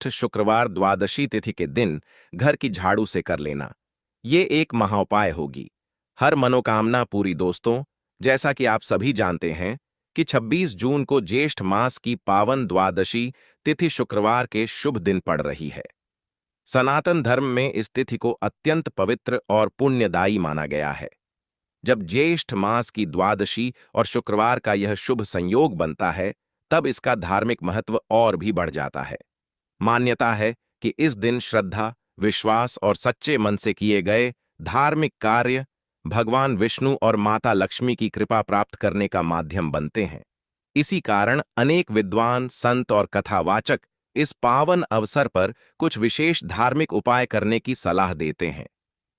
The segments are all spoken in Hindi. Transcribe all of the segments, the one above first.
ज्येष्ठ शुक्रवार द्वादशी तिथि के दिन घर की झाड़ू से कर लेना। ये एक महाउपाय होगी। हर मनोकामना पूरी दोस्तों। जैसा कि आप सभी जानते हैं कि 26 जून को ज्येष्ठ मास की पावन द्वादशी तिथि शुक्रवार के शुभ दिन पड़ रही है। सनातन धर्म में इस तिथि को अत्यंत पवित्र और पुण्यदायी माना गया है। जब ज्येष्ठ मास की द्वादशी और शुक्रवार का यह शुभ संयोग बनता है, तब इसका धार्मिक महत्व और भी बढ़ जाता है। मान्यता है कि इस दिन श्रद्धा, विश्वास और सच्चे मन से किए गए धार्मिक कार्य भगवान विष्णु और माता लक्ष्मी की कृपा प्राप्त करने का माध्यम बनते हैं। इसी कारण अनेक विद्वान, संत और कथावाचक इस पावन अवसर पर कुछ विशेष धार्मिक उपाय करने की सलाह देते हैं।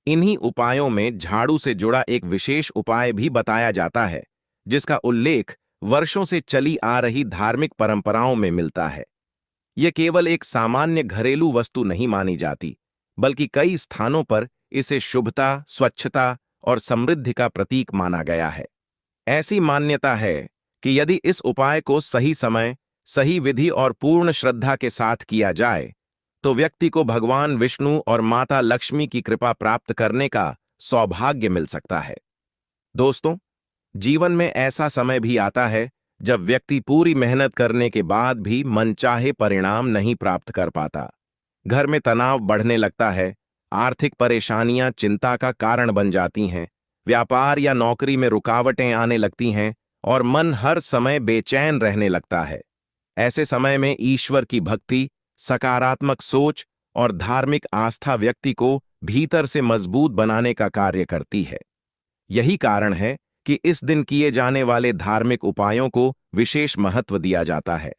इन्हीं उपायों में झाड़ू से जुड़ा एक विशेष उपाय भी बताया जाता है, जिसका उल्लेख वर्षों से चली आ रही धार्मिक परंपराओं में मिलता है। यह केवल एक सामान्य घरेलू वस्तु नहीं मानी जाती, बल्कि कई स्थानों पर इसे शुभता, स्वच्छता और समृद्धि का प्रतीक माना गया है। ऐसी मान्यता है कि यदि इस उपाय को सही समय, सही विधि और पूर्ण श्रद्धा के साथ किया जाए, तो व्यक्ति को भगवान विष्णु और माता लक्ष्मी की कृपा प्राप्त करने का सौभाग्य मिल सकता है। दोस्तों, जीवन में ऐसा समय भी आता है जब व्यक्ति पूरी मेहनत करने के बाद भी मनचाहे परिणाम नहीं प्राप्त कर पाता। घर में तनाव बढ़ने लगता है, आर्थिक परेशानियां चिंता का कारण बन जाती हैं, व्यापार या नौकरी में रुकावटें आने लगती हैं और मन हर समय बेचैन रहने लगता है। ऐसे समय में ईश्वर की भक्ति, सकारात्मक सोच और धार्मिक आस्था व्यक्ति को भीतर से मजबूत बनाने का कार्य करती है। यही कारण है कि इस दिन किए जाने वाले धार्मिक उपायों को विशेष महत्व दिया जाता है।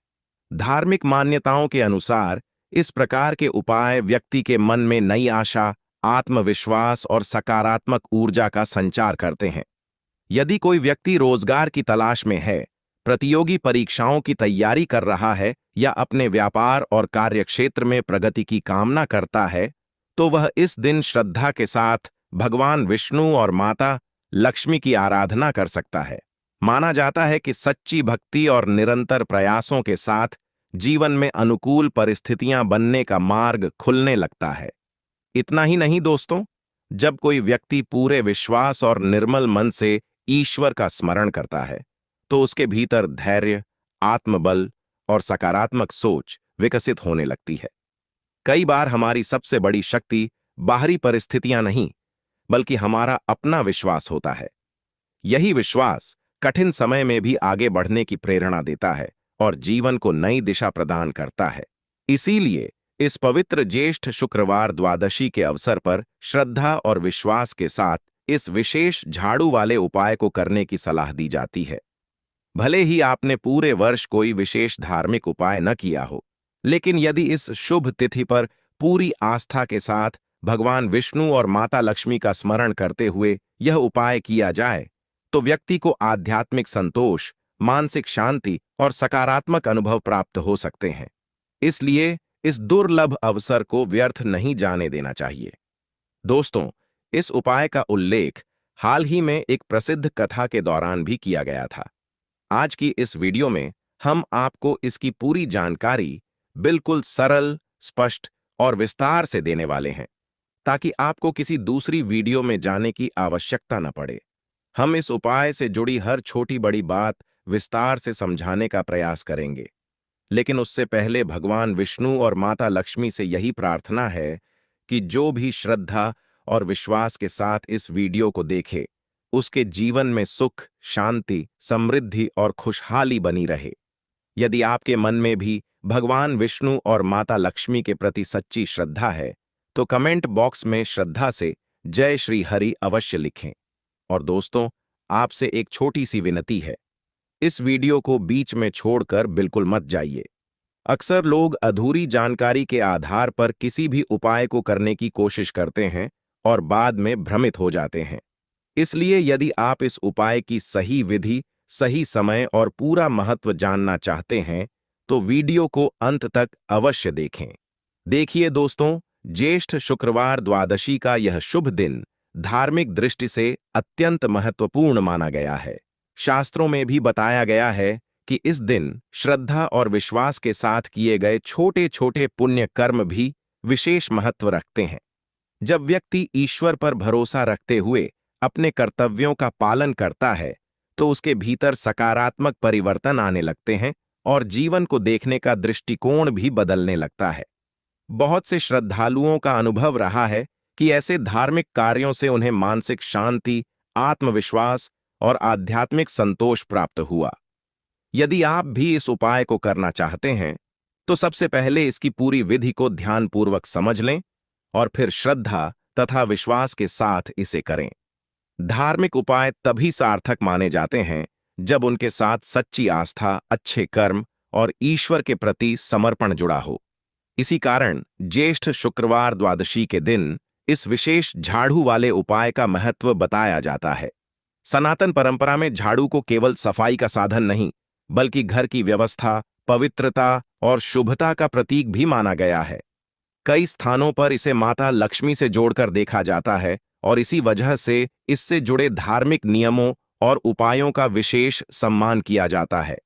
धार्मिक मान्यताओं के अनुसार इस प्रकार के उपाय व्यक्ति के मन में नई आशा, आत्मविश्वास और सकारात्मक ऊर्जा का संचार करते हैं। यदि कोई व्यक्ति रोजगार की तलाश में है, प्रतियोगी परीक्षाओं की तैयारी कर रहा है या अपने व्यापार और कार्यक्षेत्र में प्रगति की कामना करता है, तो वह इस दिन श्रद्धा के साथ भगवान विष्णु और माता लक्ष्मी की आराधना कर सकता है। माना जाता है कि सच्ची भक्ति और निरंतर प्रयासों के साथ जीवन में अनुकूल परिस्थितियां बनने का मार्ग खुलने लगता है। इतना ही नहीं दोस्तों, जब कोई व्यक्ति पूरे विश्वास और निर्मल मन से ईश्वर का स्मरण करता है, तो उसके भीतर धैर्य, आत्मबल और सकारात्मक सोच विकसित होने लगती है। कई बार हमारी सबसे बड़ी शक्ति बाहरी परिस्थितियां नहीं, बल्कि हमारा अपना विश्वास होता है। यही विश्वास कठिन समय में भी आगे बढ़ने की प्रेरणा देता है और जीवन को नई दिशा प्रदान करता है। इसीलिए इस पवित्र ज्येष्ठ शुक्रवार द्वादशी के अवसर पर श्रद्धा और विश्वास के साथ इस विशेष झाड़ू वाले उपाय को करने की सलाह दी जाती है। भले ही आपने पूरे वर्ष कोई विशेष धार्मिक उपाय न किया हो, लेकिन यदि इस शुभ तिथि पर पूरी आस्था के साथ भगवान विष्णु और माता लक्ष्मी का स्मरण करते हुए यह उपाय किया जाए, तो व्यक्ति को आध्यात्मिक संतोष, मानसिक शांति और सकारात्मक अनुभव प्राप्त हो सकते हैं। इसलिए इस दुर्लभ अवसर को व्यर्थ नहीं जाने देना चाहिए। दोस्तों, इस उपाय का उल्लेख हाल ही में एक प्रसिद्ध कथा के दौरान भी किया गया था। आज की इस वीडियो में हम आपको इसकी पूरी जानकारी बिल्कुल सरल, स्पष्ट और विस्तार से देने वाले हैं, ताकि आपको किसी दूसरी वीडियो में जाने की आवश्यकता न पड़े। हम इस उपाय से जुड़ी हर छोटी बड़ी बात विस्तार से समझाने का प्रयास करेंगे, लेकिन उससे पहले भगवान विष्णु और माता लक्ष्मी से यही प्रार्थना है कि जो भी श्रद्धा और विश्वास के साथ इस वीडियो को देखे, उसके जीवन में सुख, शांति, समृद्धि और खुशहाली बनी रहे। यदि आपके मन में भी भगवान विष्णु और माता लक्ष्मी के प्रति सच्ची श्रद्धा है, तो कमेंट बॉक्स में श्रद्धा से जय श्री हरि अवश्य लिखें। और दोस्तों, आपसे एक छोटी सी विनती है, इस वीडियो को बीच में छोड़कर बिल्कुल मत जाइए। अक्सर लोग अधूरी जानकारी के आधार पर किसी भी उपाय को करने की कोशिश करते हैं और बाद में भ्रमित हो जाते हैं। इसलिए यदि आप इस उपाय की सही विधि, सही समय और पूरा महत्व जानना चाहते हैं, तो वीडियो को अंत तक अवश्य देखें। देखिए दोस्तों, ज्येष्ठ शुक्रवार द्वादशी का यह शुभ दिन धार्मिक दृष्टि से अत्यंत महत्वपूर्ण माना गया है। शास्त्रों में भी बताया गया है कि इस दिन श्रद्धा और विश्वास के साथ किए गए छोटे छोटे पुण्य कर्म भी विशेष महत्व रखते हैं। जब व्यक्ति ईश्वर पर भरोसा रखते हुए अपने कर्तव्यों का पालन करता है, तो उसके भीतर सकारात्मक परिवर्तन आने लगते हैं और जीवन को देखने का दृष्टिकोण भी बदलने लगता है। बहुत से श्रद्धालुओं का अनुभव रहा है कि ऐसे धार्मिक कार्यों से उन्हें मानसिक शांति, आत्मविश्वास और आध्यात्मिक संतोष प्राप्त हुआ। यदि आप भी इस उपाय को करना चाहते हैं, तो सबसे पहले इसकी पूरी विधि को ध्यानपूर्वक समझ लें और फिर श्रद्धा तथा विश्वास के साथ इसे करें। धार्मिक उपाय तभी सार्थक माने जाते हैं जब उनके साथ सच्ची आस्था, अच्छे कर्म और ईश्वर के प्रति समर्पण जुड़ा हो। इसी कारण ज्येष्ठ शुक्रवार द्वादशी के दिन इस विशेष झाड़ू वाले उपाय का महत्व बताया जाता है। सनातन परंपरा में झाड़ू को केवल सफाई का साधन नहीं, बल्कि घर की व्यवस्था, पवित्रता और शुभता का प्रतीक भी माना गया है। कई स्थानों पर इसे माता लक्ष्मी से जोड़कर देखा जाता है और इसी वजह से इससे जुड़े धार्मिक नियमों और उपायों का विशेष सम्मान किया जाता है।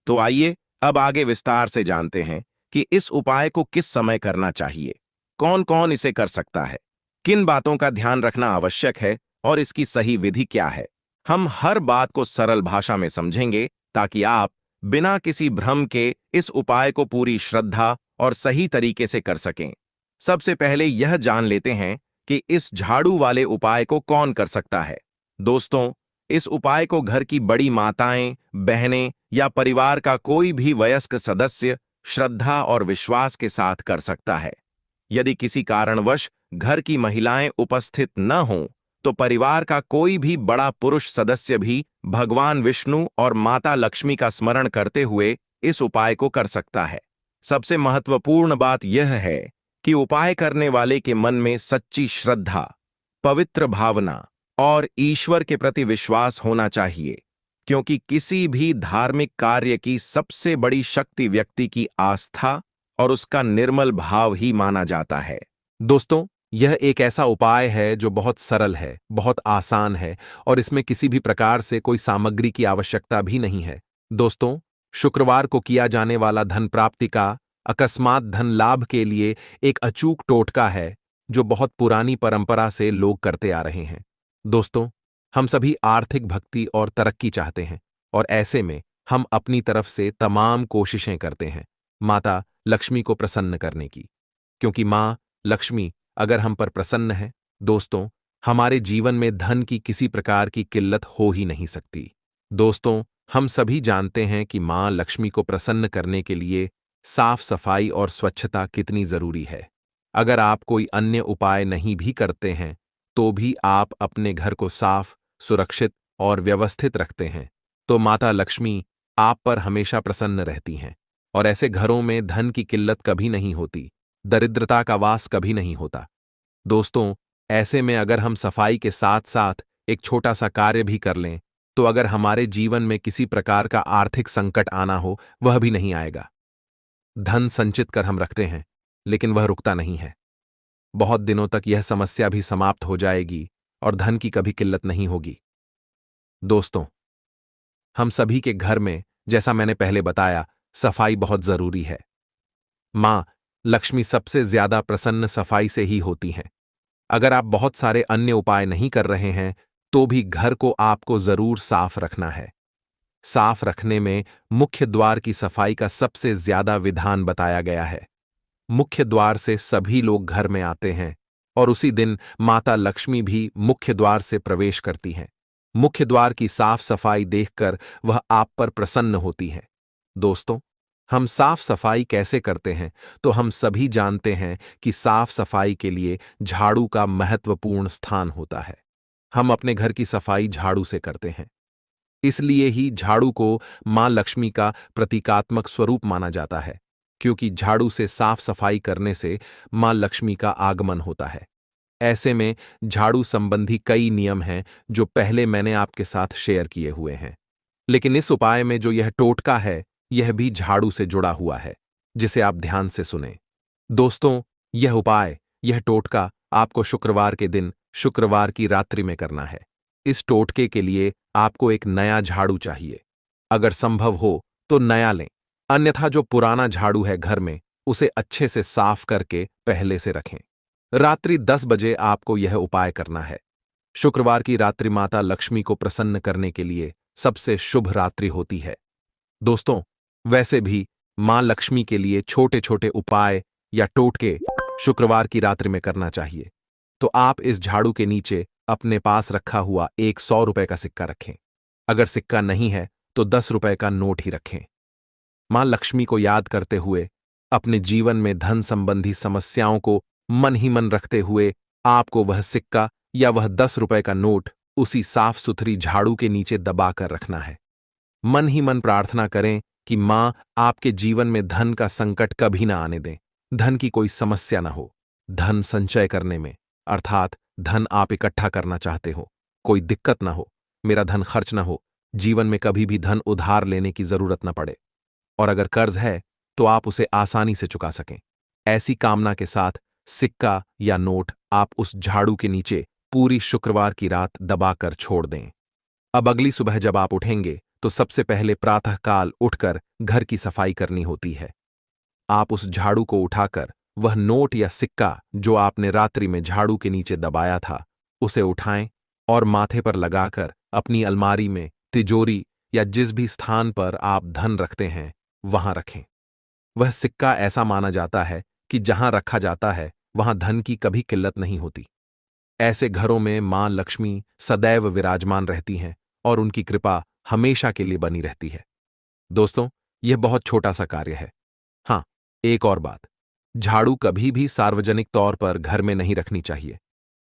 तो आइए अब आगे विस्तार से जानते हैं कि इस उपाय को किस समय करना चाहिए, कौन कौन इसे कर सकता है, किन बातों का ध्यान रखना आवश्यक है और इसकी सही विधि क्या है। हम हर बात को सरल भाषा में समझेंगे ताकि आप बिना किसी भ्रम के इस उपाय को पूरी श्रद्धा और सही तरीके से कर सकें। सबसे पहले यह जान लेते हैं कि इस झाड़ू वाले उपाय को कौन कर सकता है। दोस्तों, इस उपाय को घर की बड़ी माताएं, बहनें या परिवार का कोई भी वयस्क सदस्य श्रद्धा और विश्वास के साथ कर सकता है। यदि किसी कारणवश घर की महिलाएं उपस्थित न हों, तो परिवार का कोई भी बड़ा पुरुष सदस्य भी भगवान विष्णु और माता लक्ष्मी का स्मरण करते हुए इस उपाय को कर सकता है। सबसे महत्वपूर्ण बात यह है कि उपाय करने वाले के मन में सच्ची श्रद्धा, पवित्र भावना और ईश्वर के प्रति विश्वास होना चाहिए, क्योंकि किसी भी धार्मिक कार्य की सबसे बड़ी शक्ति व्यक्ति की आस्था और उसका निर्मल भाव ही माना जाता है। दोस्तों, यह एक ऐसा उपाय है जो बहुत सरल है, बहुत आसान है और इसमें किसी भी प्रकार से कोई सामग्री की आवश्यकता भी नहीं है। दोस्तों, शुक्रवार को किया जाने वाला धन प्राप्ति का, अकस्मात धन लाभ के लिए एक अचूक टोटका है जो बहुत पुरानी परंपरा से लोग करते आ रहे हैं। दोस्तों, हम सभी आर्थिक भक्ति और तरक्की चाहते हैं और ऐसे में हम अपनी तरफ से तमाम कोशिशें करते हैं माता लक्ष्मी को प्रसन्न करने की, क्योंकि मां लक्ष्मी अगर हम पर प्रसन्न है, दोस्तों, हमारे जीवन में धन की किसी प्रकार की किल्लत हो ही नहीं सकती। दोस्तों, हम सभी जानते हैं कि मां लक्ष्मी को प्रसन्न करने के लिए साफ सफाई और स्वच्छता कितनी जरूरी है। अगर आप कोई अन्य उपाय नहीं भी करते हैं, तो भी आप अपने घर को साफ, सुरक्षित और व्यवस्थित रखते हैं, तो माता लक्ष्मी आप पर हमेशा प्रसन्न रहती हैं और ऐसे घरों में धन की किल्लत कभी नहीं होती, दरिद्रता का वास कभी नहीं होता। दोस्तों, ऐसे में अगर हम सफाई के साथ साथ एक छोटा सा कार्य भी कर लें, तो अगर हमारे जीवन में किसी प्रकार का आर्थिक संकट आना हो, वह भी नहीं आएगा। धन संचित कर हम रखते हैं, लेकिन वह रुकता नहीं है। बहुत दिनों तक यह समस्या भी समाप्त हो जाएगी और धन की कभी किल्लत नहीं होगी। दोस्तों, हम सभी के घर में, जैसा मैंने पहले बताया, सफाई बहुत जरूरी है। मां लक्ष्मी सबसे ज्यादा प्रसन्न सफाई से ही होती हैं। अगर आप बहुत सारे अन्य उपाय नहीं कर रहे हैं, तो भी घर को आपको जरूर साफ रखना है। साफ रखने में मुख्य द्वार की सफाई का सबसे ज्यादा विधान बताया गया है। मुख्य द्वार से सभी लोग घर में आते हैं और उसी दिन माता लक्ष्मी भी मुख्य द्वार से प्रवेश करती हैं। मुख्य द्वार की साफ सफाई देखकर वह आप पर प्रसन्न होती है। दोस्तों, हम साफ सफाई कैसे करते हैं, तो हम सभी जानते हैं कि साफ सफाई के लिए झाड़ू का महत्वपूर्ण स्थान होता है। हम अपने घर की सफाई झाड़ू से करते हैं, इसलिए ही झाड़ू को मां लक्ष्मी का प्रतीकात्मक स्वरूप माना जाता है, क्योंकि झाड़ू से साफ सफाई करने से मां लक्ष्मी का आगमन होता है। ऐसे में झाड़ू संबंधी कई नियम हैं जो पहले मैंने आपके साथ शेयर किए हुए हैं, लेकिन इस उपाय में जो यह टोटका है, यह भी झाड़ू से जुड़ा हुआ है, जिसे आप ध्यान से सुने। दोस्तों, यह उपाय, यह टोटका आपको शुक्रवार के दिन, शुक्रवार की रात्रि में करना है। इस टोटके के लिए आपको एक नया झाड़ू चाहिए। अगर संभव हो तो नया लें। अन्यथा जो पुराना झाड़ू है घर में, उसे अच्छे से साफ करके पहले से रखें। रात्रि 10 बजे आपको यह उपाय करना है। शुक्रवार की रात्रि माता लक्ष्मी को प्रसन्न करने के लिए सबसे शुभ रात्रि होती है। दोस्तों, वैसे भी मां लक्ष्मी के लिए छोटे छोटे उपाय या टोटके शुक्रवार की रात्रि में करना चाहिए। तो आप इस झाड़ू के नीचे अपने पास रखा हुआ एक 100 रुपए का सिक्का रखें। अगर सिक्का नहीं है तो 10 रुपए का नोट ही रखें। मां लक्ष्मी को याद करते हुए, अपने जीवन में धन संबंधी समस्याओं को मन ही मन रखते हुए आपको वह सिक्का या वह 10 रुपए का नोट उसी साफ सुथरी झाड़ू के नीचे दबाकर रखना है। मन ही मन प्रार्थना करें कि मां आपके जीवन में धन का संकट कभी ना आने दें, धन की कोई समस्या ना हो। धन संचय करने में, अर्थात धन आप इकट्ठा करना चाहते हो, कोई दिक्कत ना हो, मेरा धन खर्च ना हो, जीवन में कभी भी धन उधार लेने की जरूरत ना पड़े, और अगर कर्ज है तो आप उसे आसानी से चुका सकें। ऐसी कामना के साथ सिक्का या नोट आप उस झाड़ू के नीचे पूरी शुक्रवार की रात दबाकर छोड़ दें। अब अगली सुबह जब आप उठेंगे तो सबसे पहले प्रातःकाल उठकर घर की सफाई करनी होती है। आप उस झाड़ू को उठाकर वह नोट या सिक्का जो आपने रात्रि में झाड़ू के नीचे दबाया था, उसे उठाएं और माथे पर लगाकर अपनी अलमारी में, तिजोरी या जिस भी स्थान पर आप धन रखते हैं वहां रखें। वह सिक्का ऐसा माना जाता है कि जहां रखा जाता है वहां धन की कभी किल्लत नहीं होती। ऐसे घरों में मां लक्ष्मी सदैव विराजमान रहती हैं और उनकी कृपा हमेशा के लिए बनी रहती है। दोस्तों, यह बहुत छोटा सा कार्य है। हाँ, एक और बात, झाड़ू कभी भी सार्वजनिक तौर पर घर में नहीं रखनी चाहिए।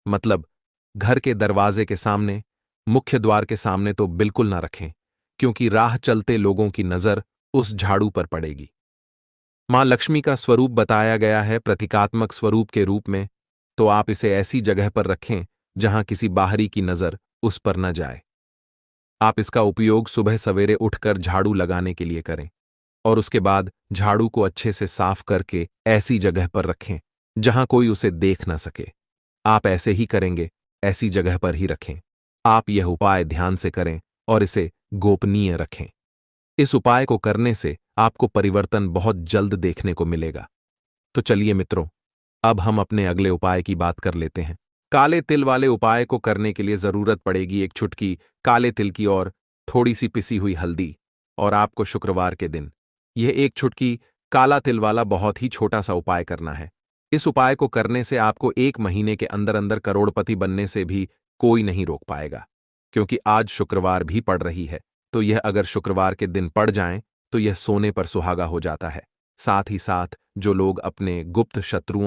मतलब, घर के दरवाजे के सामने, मुख्य द्वार के सामने तो बिल्कुल ना रखें, क्योंकि राह चलते लोगों की नजर उस झाड़ू पर पड़ेगी। मां लक्ष्मी का स्वरूप बताया गया है प्रतीकात्मक स्वरूप के रूप में, तो आप इसे ऐसी जगह पर रखें जहां किसी बाहरी की नजर उस पर न जाए। आप इसका उपयोग सुबह सवेरे उठकर झाड़ू लगाने के लिए करें और उसके बाद झाड़ू को अच्छे से साफ करके ऐसी जगह पर रखें जहां कोई उसे देख न सके। आप ऐसे ही करेंगे, ऐसी जगह पर ही रखें। आप यह उपाय ध्यान से करें और इसे गोपनीय रखें। इस उपाय को करने से आपको परिवर्तन बहुत जल्द देखने को मिलेगा। तो चलिए मित्रों, अब हम अपने अगले उपाय की बात कर लेते हैं। काले तिल वाले उपाय को करने के लिए जरूरत पड़ेगी एक चुटकी काले तिल की और थोड़ी सी पिसी हुई हल्दी, और आपको शुक्रवार के दिन यह एक चुटकी काला तिल वाला बहुत ही छोटा सा उपाय करना है। इस उपाय को करने से आपको 1 महीने के अंदर अंदर करोड़पति बनने से भी कोई नहीं रोक पाएगा, क्योंकि आज शुक्रवार भी पड़ रही है। तो यह अगर शुक्रवार के दिन पड़ जाएं तो यह सोने पर सुहागा हो जाता है। साथ ही साथ जो लोग अपने गुप्त शत्रुओं